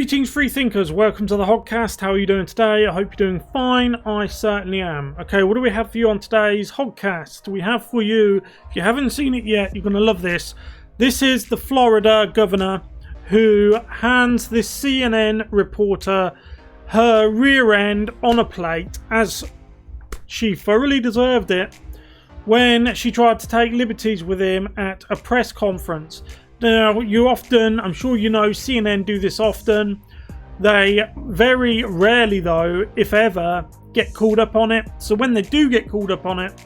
Greetings, free thinkers. Welcome to the Hoggcast. How are you doing today? I hope you're doing fine. I certainly am. Okay, what do we have for you on today's Hoggcast? We have for you, if you haven't seen it yet, you're going to love this. This is the Florida governor who hands this CNN reporter her rear end on a plate, as she thoroughly deserved it, when she tried to take liberties with him at a press conference. Now, I'm sure you know, CNN do this often. They very rarely, though, if ever, get called up on it. So when they do get called up on it,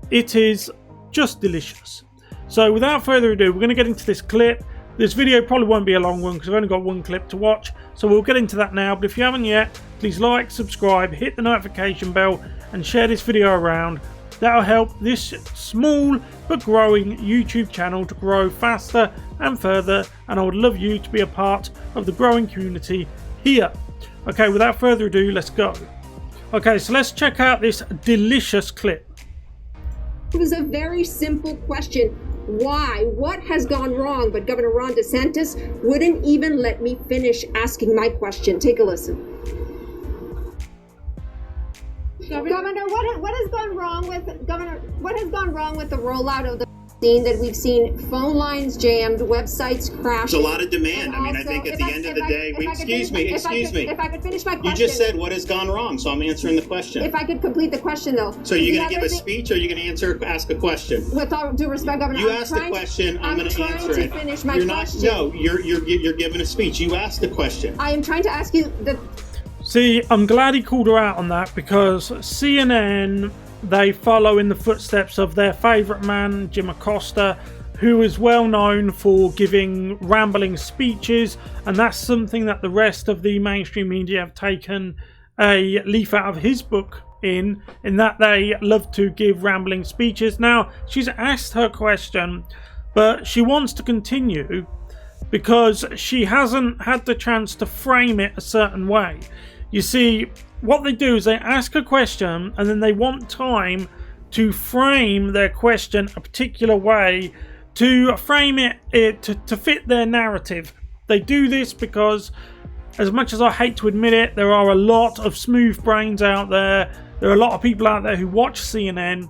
it is just delicious. So without further ado, we're going to get into this clip. This video probably won't be a long one because I've only got one clip to watch. So we'll get into that now. But if you haven't yet, please like, subscribe, hit the notification bell and share this video around. That'll help this small but growing YouTube channel to grow faster and further, and I would love you to be a part of the growing community here. Okay, without further ado, let's go. Okay, so let's check out this delicious clip. It was a very simple question. Why? What has gone wrong? But Governor Ron DeSantis wouldn't even let me finish asking my question. Take a listen. Governor, what has gone wrong with the rollout of the vaccine that we've seen phone lines jammed, websites crashed? There's a lot of demand. I think at the end of the day, excuse me. If I could finish my question. You just said what has gone wrong, so I'm answering the question. If I could complete the question, though. So you're going to give a speech, or are you going to ask a question? With all due respect, Governor, you asked the question. I'm going to answer it. I'm trying to finish my question. No, you're giving a speech. You asked the question. I am trying to ask you the. See, I'm glad he called her out on that, because CNN, they follow in the footsteps of their favourite man, Jim Acosta, who is well known for giving rambling speeches, and that's something that the rest of the mainstream media have taken a leaf out of his book in that they love to give rambling speeches. Now, she's asked her question, but she wants to continue because she hasn't had the chance to frame it a certain way. You see, what they do is they ask a question and then they want time to frame their question a particular way, to frame it to fit their narrative. They do this because, as much as I hate to admit it, there are a lot of smooth brains out there. There are a lot of people out there who watch CNN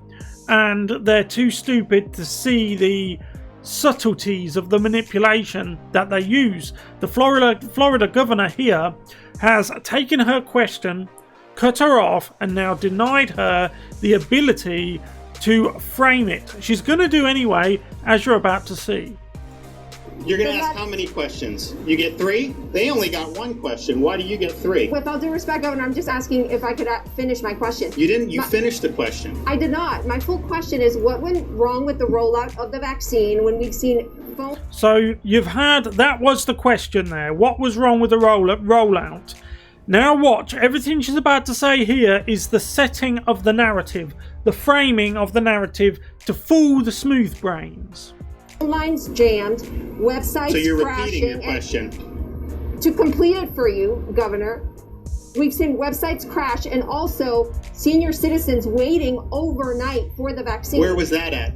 and they're too stupid to see the subtleties of the manipulation that they use. The Florida governor here has taken her question, cut her off, and now denied her the ability to frame it. She's going to do anyway, as you're about to see. You're going to ask how many questions? You get 3? They only got 1 question. Why do you get 3? With all due respect, Governor, I'm just asking if I could finish my question. You didn't. You finished the question. I did not. My full question is, what went wrong with the rollout of the vaccine when we've seen phone... So you've had, that was the question there. What was wrong with the rollout? Now watch, everything she's about to say here is the setting of the narrative, the framing of the narrative to fool the smooth brains. Lines jammed, websites crashing. So you're repeating your question. To complete it for you, Governor, we've seen websites crash and also senior citizens waiting overnight for the vaccine. Where was that at?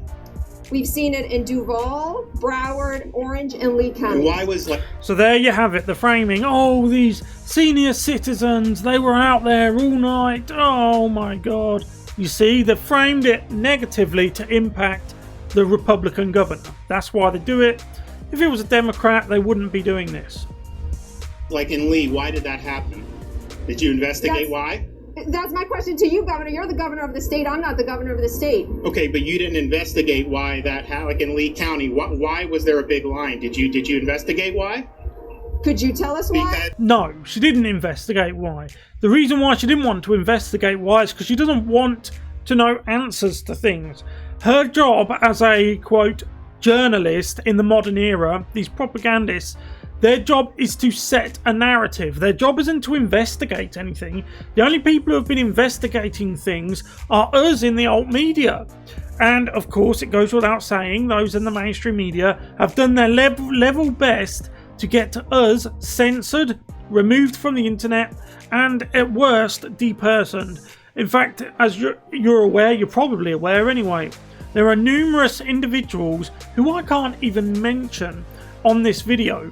We've seen it in Duval, Broward, Orange, and Lee County. And why was So there you have it, the framing. Oh, these senior citizens, they were out there all night. Oh my God. You see, they framed it negatively to impact the Republican governor. That's why they do it. If it was a Democrat, they wouldn't be doing this. Like in Lee, why did that happen? Did you investigate why? That's my question to you, Governor. You're the governor of the state. I'm not the governor of the state. Okay, but you didn't investigate why that happened. Like in Lee County, why was there a big line? Did you investigate why? Could you tell us why? No, she didn't investigate why. The reason why she didn't want to investigate why is because she doesn't want to know answers to things. Her job as a, quote, journalist in the modern era, these propagandists, their job is to set a narrative. Their job isn't to investigate anything. The only people who have been investigating things are us in the alt media. And of course, it goes without saying, those in the mainstream media have done their level best to get us censored, removed from the internet, and at worst, depersoned. In fact, as you're aware, you're probably aware anyway, there are numerous individuals who I can't even mention on this video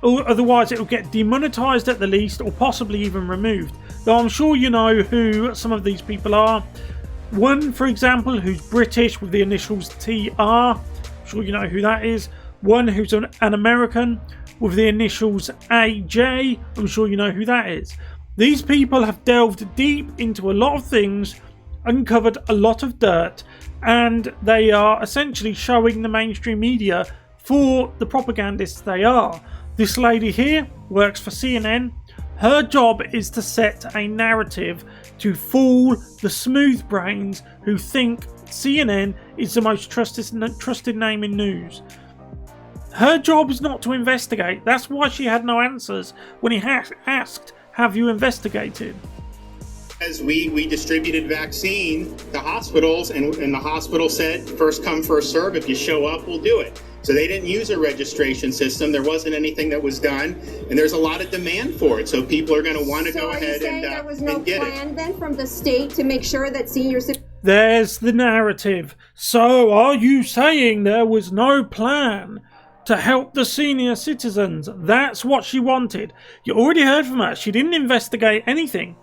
or otherwise it will get demonetized at the least, or possibly even removed. Though I'm sure you know who some of these people are. One, for example, who's British with the initials TR. I'm sure you know who that is. One who's an American with the initials AJ. I'm sure you know who that is. These people have delved deep into a lot of things, uncovered a lot of dirt, and they are essentially showing the mainstream media for the propagandists they are. This lady here works for CNN. Her job is to set a narrative to fool the smooth brains who think CNN is the most trusted name in news. Her job is not to investigate. That's why she had no answers when he asked, "Have you investigated?" As we distributed vaccine to hospitals, and the hospital said, first come, first serve. If you show up, we'll do it. So they didn't use a registration system. There wasn't anything that was done, and there's a lot of demand for it. So people are going to want to go ahead and get it. So are you saying there was no plan then from the state to make sure that senior citizens... There's the narrative. So are you saying there was no plan to help the senior citizens? That's what she wanted. You already heard from her. She didn't investigate anything.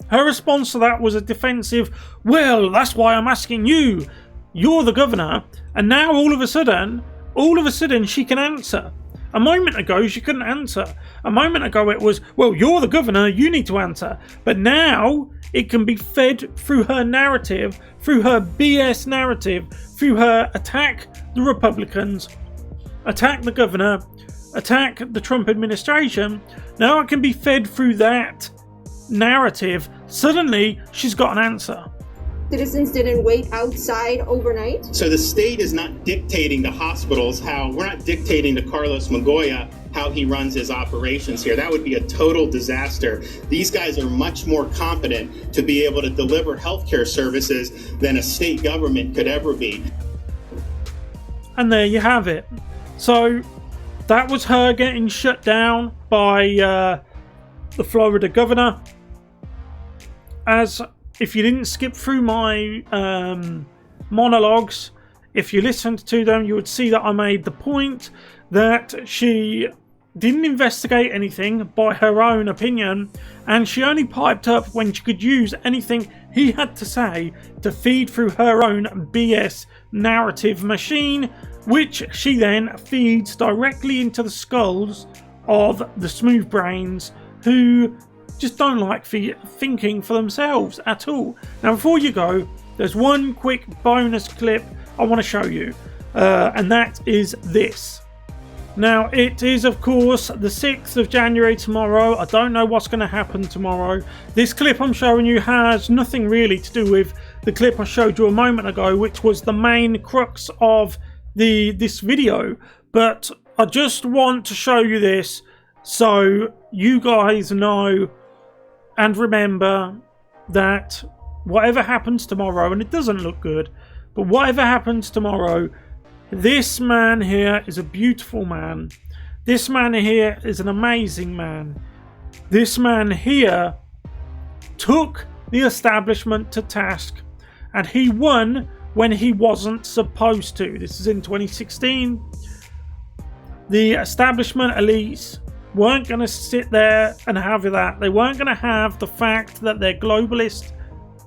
Her response to that was a defensive, "Well, that's why I'm asking you. You're the governor." And now all of a sudden she can answer. A moment ago she couldn't answer. A moment ago it was, "Well, you're the governor, you need to answer." But now it can be fed through her narrative, through her BS narrative, through her attack the Republicans, attack the governor, attack the Trump administration. Now it can be fed through that narrative. Suddenly she's got an answer. Citizens didn't wait outside overnight? So the state is not dictating to hospitals we're not dictating to Carlos Magoya how he runs his operations here. That would be a total disaster. These guys are much more competent to be able to deliver healthcare services than a state government could ever be. And there you have it. So that was her getting shut down by the Florida governor. As if you didn't skip through my monologues, if you listened to them, you would see that I made the point that she didn't investigate anything by her own opinion, and she only piped up when she could use anything he had to say to feed through her own BS narrative machine, which she then feeds directly into the skulls of the smooth brains who just don't like thinking for themselves at all. Now, before you go, there's one quick bonus clip I want to show you, and that is this. Now, it is, of course, the 6th of January tomorrow. I don't know what's going to happen tomorrow. This clip I'm showing you has nothing really to do with the clip I showed you a moment ago, which was the main crux of this video. But I just want to show you this so you guys know and remember that whatever happens tomorrow, and it doesn't look good, but whatever happens tomorrow, this man here is a beautiful man. This man here is an amazing man. This man here took the establishment to task, and he won when he wasn't supposed to. This is in 2016. The establishment elites weren't going to sit there and have that. They weren't going to have the fact that their globalist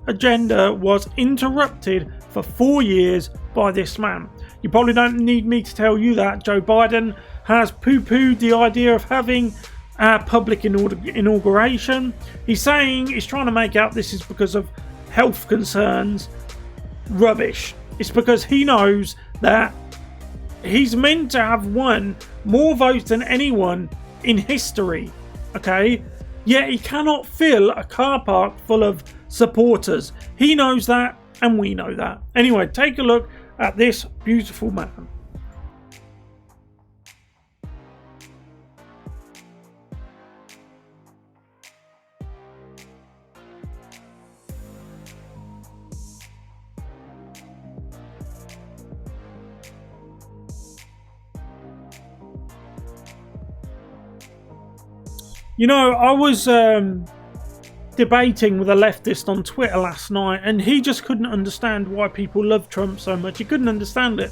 agenda was interrupted for 4 years by this man. You probably don't need me to tell you that Joe Biden has poo-pooed the idea of having a public inauguration. He's saying he's trying to make out this is because of health concerns. Rubbish. It's because he knows that he's meant to have won more votes than anyone in history, okay? Yet he cannot fill a car park full of supporters. He knows that, and we know that. Anyway, take a look at this beautiful man. You know, I was debating with a leftist on Twitter last night, and he just couldn't understand why people love Trump so much. He couldn't understand it.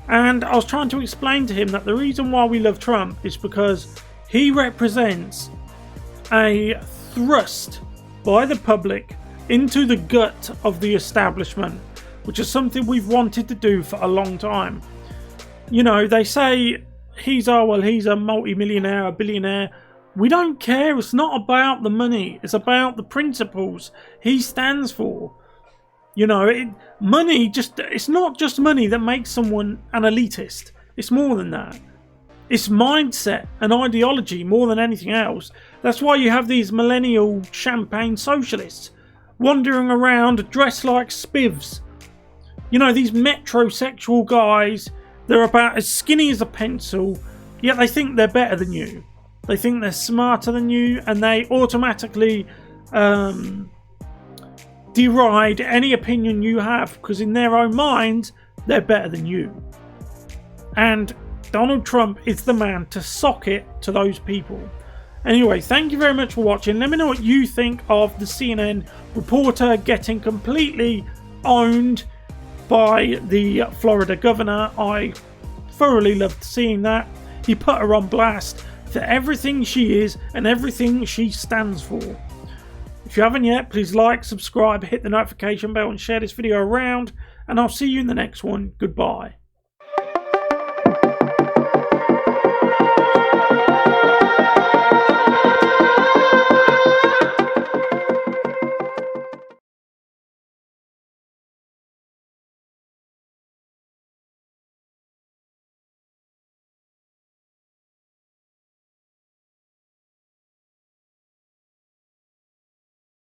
And I was trying to explain to him that the reason why we love Trump is because He represents a thrust by the public into the gut of the establishment, which is something we've wanted to do for a long time. You know, they say he's a multi-millionaire, a billionaire. We don't care. It's not about the money. It's about the principles he stands for. You know, it's not just money that makes someone an elitist. It's more than that. It's mindset and ideology more than anything else. That's why you have these millennial champagne socialists wandering around dressed like spivs. You know, these metrosexual guys, they're about as skinny as a pencil, yet they think they're better than you. They think they're smarter than you, and they automatically deride any opinion you have, because in their own minds, they're better than you. And Donald Trump is the man to sock it to those people. Anyway, thank you very much for watching. Let me know what you think of the CNN reporter getting completely owned by the Florida governor. I thoroughly loved seeing that. He put her on blast for everything she is and everything she stands for. If you haven't yet, please like, subscribe, hit the notification bell and share this video around, and I'll see you in the next one. Goodbye.